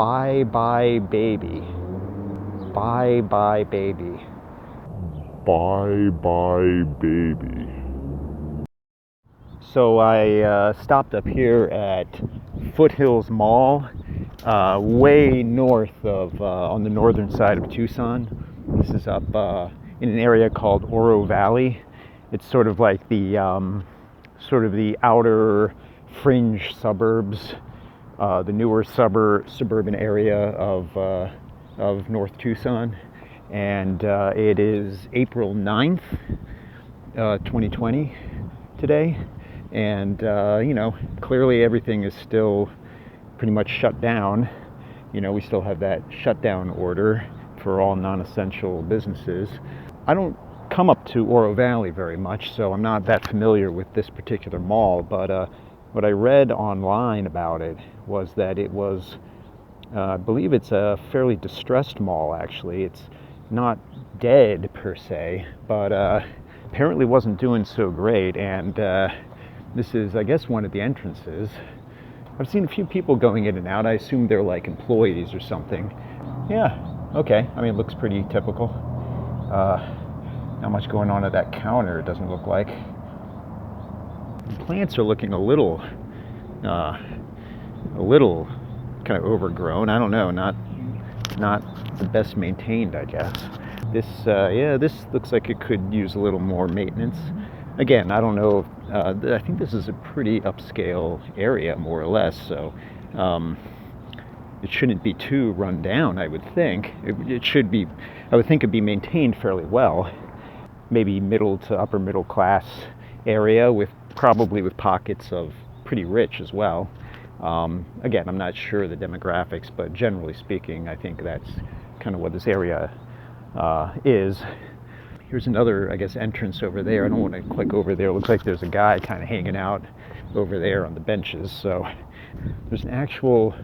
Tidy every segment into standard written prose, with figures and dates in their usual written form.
BuyBuy Baby. BuyBuy Baby. BuyBuy Baby. So I stopped up here at Foothills Mall, way north of, on the northern side of Tucson. This is up in an area called Oro Valley. It's sort of like the outer fringe suburbs, the newer suburban area of North Tucson. And it is April 9th, 2020 today. And, clearly everything is still pretty much shut down. We still have that shutdown order for all non-essential businesses. I don't come up to Oro Valley very much, so I'm not that familiar with this particular mall, but what I read online about it was that it was, I believe it's a fairly distressed mall, actually. It's not dead per se, but apparently wasn't doing so great, and this is, I guess, one of the entrances. I've seen a few people going in and out. I assume they're like employees or something. Yeah, okay. I mean, it looks pretty typical. Not much going on at that counter, it doesn't look like. The plants are looking a little kind of overgrown. I don't know, not the best maintained, I guess. This looks like it could use a little more maintenance. Again, I don't know. I think this is a pretty upscale area, more or less. So it shouldn't be too run down. I would think it should be. I would think it'd be maintained fairly well. Maybe middle to upper middle class area, probably with pockets of pretty rich as well. Again, I'm not sure the demographics, but generally speaking, I think that's kind of what this area is. Here's another, I guess, entrance over there. I don't want to click over there. It looks like there's a guy kind of hanging out over there on the benches. So there's an actual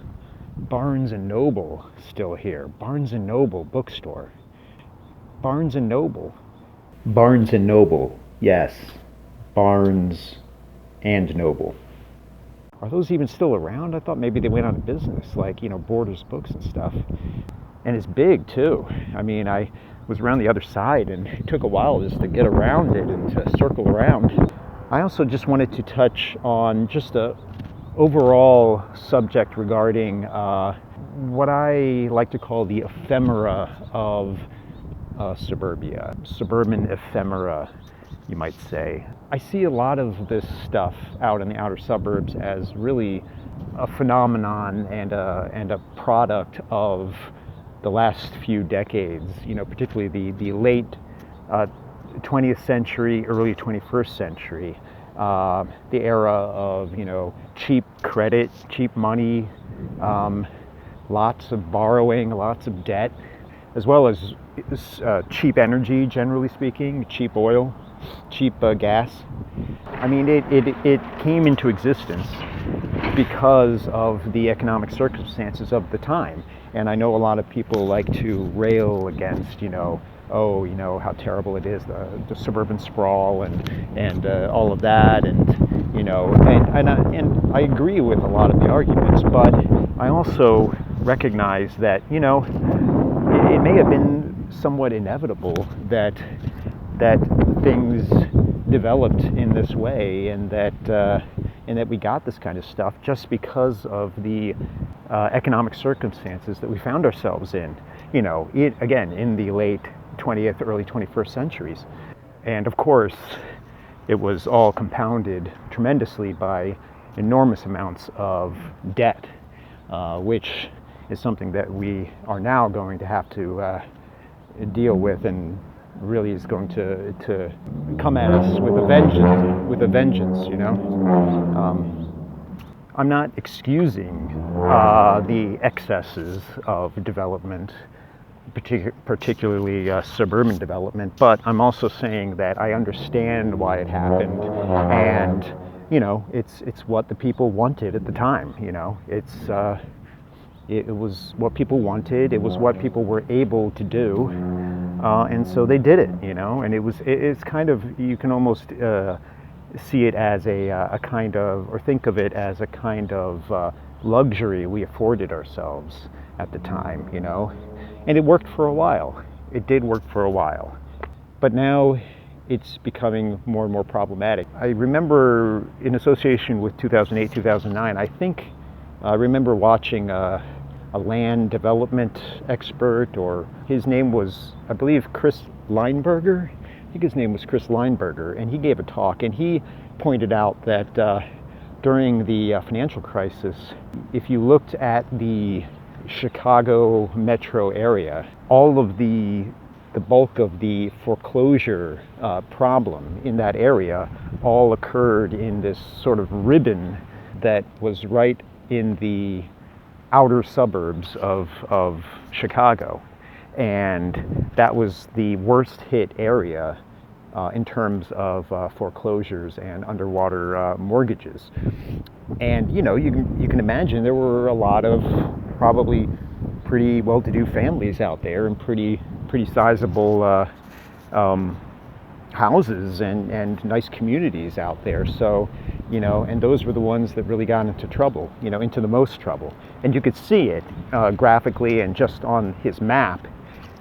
Barnes & Noble still here. Barnes & Noble bookstore. Barnes & Noble. Barnes & Noble. Yes. Barnes and Noble. Are those even still around? I thought maybe they went out of business, like, Borders Books and stuff. And it's big, too. I mean, I was around the other side, and it took a while just to get around it and to circle around. I also just wanted to touch on just a overall subject regarding what I like to call the ephemera of suburbia. Suburban ephemera, you might say. I see a lot of this stuff out in the outer suburbs as really a phenomenon and a product of the last few decades, particularly the late 20th century, early 21st century, the era of, cheap credit, cheap money, lots of borrowing, lots of debt, as well as cheap energy, generally speaking, cheap oil, cheap gas. I mean, it came into existence because of the economic circumstances of the time. And I know a lot of people like to rail against, how terrible it is, the suburban sprawl and all of that, and I agree with a lot of the arguments, but I also recognize that it may have been somewhat inevitable that things developed in this way, and that we got this kind of stuff just because of the economic circumstances that we found ourselves in, again, in the late 20th, early 21st centuries. And of course, it was all compounded tremendously by enormous amounts of debt, which is something that we are now going to have to deal with, and really is going to come at us with a vengeance, I'm not excusing the excesses of development, particularly suburban development, but I'm also saying that I understand why it happened, and it's what the people wanted at the time. It was what people wanted. It was what people were able to do, and so they did it. And it's kind of, you can almost see it as a kind of, or think of it as a kind of luxury we afforded ourselves at the time, you know. And it worked for a while. It did work for a while. But now it's becoming more and more problematic. I remember in association with 2008, 2009, I remember watching a land development expert, or his name was, I believe, Chris Lineberger. I think his name was Chris Lineberger, and he gave a talk, and he pointed out that during the financial crisis, if you looked at the Chicago metro area, all of the bulk of the foreclosure problem in that area all occurred in this sort of ribbon that was right in the outer suburbs of Chicago. And that was the worst hit area in terms of foreclosures and underwater mortgages. And you know, you can imagine there were a lot of probably pretty well-to-do families out there, and pretty sizable houses and nice communities out there. So, you know, and those were the ones that really got into trouble, you know, into the most trouble. And you could see it graphically and just on his map.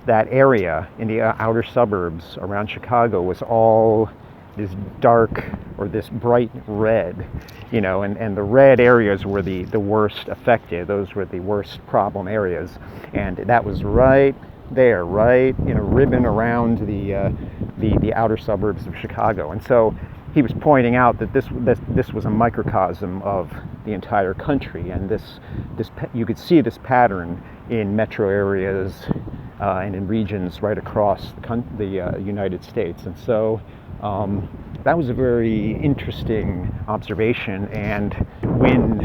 That area in the outer suburbs around Chicago was all this dark or this bright red, you know, and the red areas were the worst affected. Those were the worst problem areas. And that was right there, right in a ribbon around the outer suburbs of Chicago. And so he was pointing out that this was a microcosm of the entire country, and this you could see this pattern in metro areas and in regions right across the United States. And so that was a very interesting observation. And when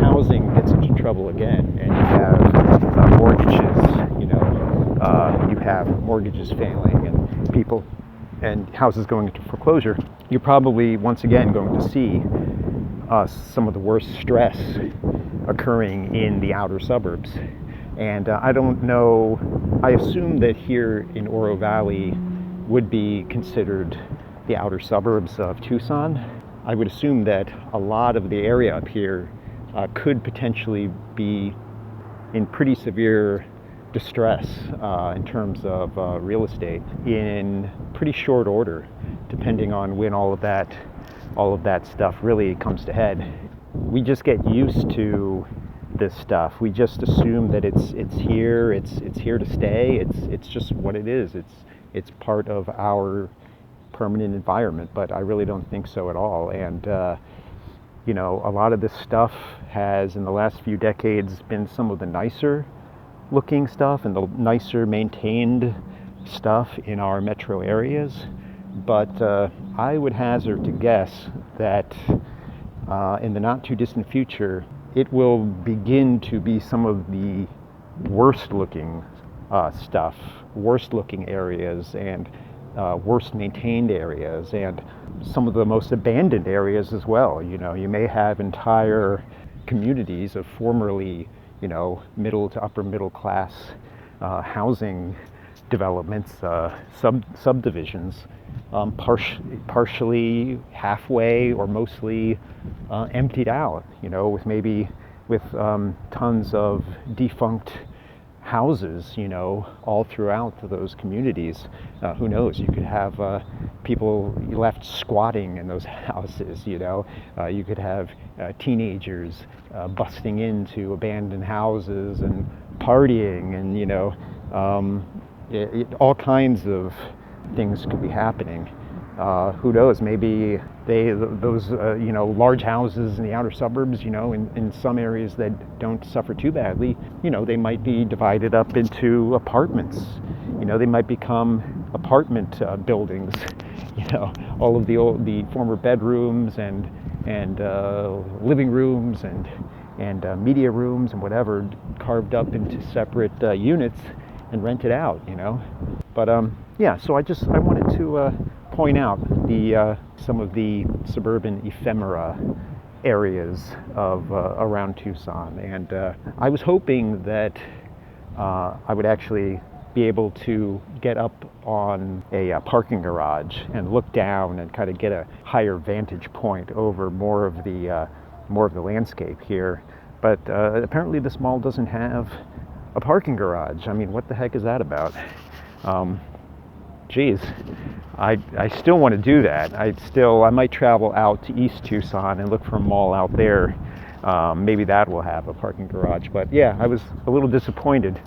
housing gets into trouble again, and you have mortgages, you know, you have mortgages failing and people and houses going into foreclosure, you're probably once again going to see some of the worst stress occurring in the outer suburbs. And I don't know, I assume that here in Oro Valley would be considered the outer suburbs of Tucson. I would assume that a lot of the area up here could potentially be in pretty severe distress in terms of real estate in pretty short order, depending on when all of that stuff really comes to head. We just get used to this stuff. We just assume that it's here, it's here to stay. It's just what it is. It's part of our permanent environment. But I really don't think so at all. And you know, a lot of this stuff has, in the last few decades, been some of the nicer looking stuff and the nicer maintained stuff in our metro areas. But I would hazard to guess that in the not too distant future, it will begin to be some of the worst looking stuff, worst looking areas, and worst maintained areas, and some of the most abandoned areas as well. You know, you may have entire communities of formerly, you know, middle to upper middle class housing developments, subdivisions, partially, halfway, or mostly emptied out, you know, with tons of defunct houses, you know, all throughout those communities. Who knows? You could have people left squatting in those houses, you know. You could have teenagers busting into abandoned houses and partying, and, you know, all kinds of things could be happening. Who knows? Maybe those you know, large houses in the outer suburbs, you know, in some areas that don't suffer too badly, you know, they might be divided up into apartments. You know, they might become apartment buildings. You know, all of the former bedrooms and living rooms and media rooms and whatever carved up into separate units and rented out. You know, but yeah. So I wanted to point out some of the suburban ephemera areas of around Tucson, and I was hoping that I would actually be able to get up on a parking garage and look down and kind of get a higher vantage point over more of the landscape here. But apparently this mall doesn't have a parking garage. I mean, what the heck is that about? Geez, I still want to do that. I might travel out to East Tucson and look for a mall out there. Maybe that will have a parking garage. But yeah, I was a little disappointed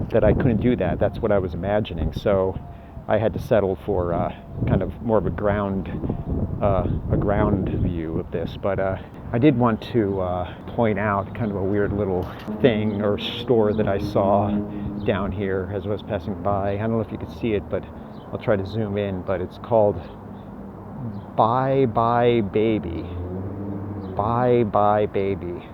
that I couldn't do that. That's what I was imagining. So I had to settle for kind of more of a ground view of this. But I did want to point out kind of a weird little thing or store that I saw down here as I was passing by. I don't know if you could see it, but I'll try to zoom in. But it's called BuyBuy Baby. BuyBuy Baby.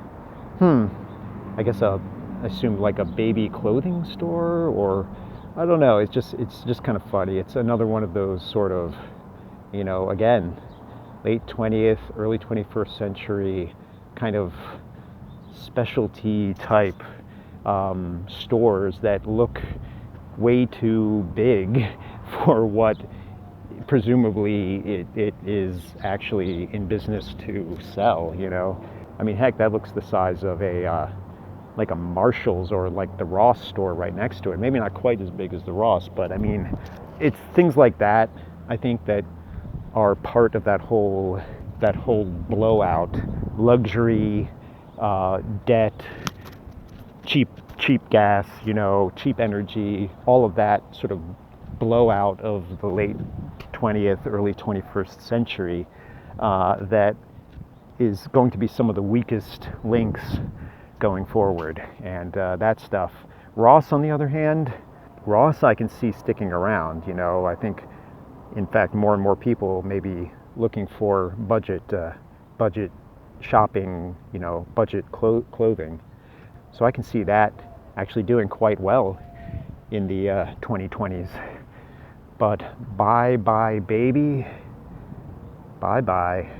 I guess I assumed like a baby clothing store, or I don't know. It's just kind of funny. It's another one of those sort of, again, late 20th, early 21st century kind of specialty type stores that look way too big for what presumably it is actually in business to sell. I mean, heck, that looks the size of like a Marshall's or like the Ross store right next to it. Maybe not quite as big as the Ross, but I mean, it's things like that, I think, that are part of that whole blowout, luxury, debt, cheap gas, cheap energy, all of that sort of blowout of the late 20th, early 21st century that is going to be some of the weakest links going forward. And that stuff. Ross, on the other hand, I can see sticking around. I think, in fact, more and more people may be looking for budget shopping, budget clothing. So I can see that actually doing quite well in the 2020s. But BuyBuy Baby, bye-bye.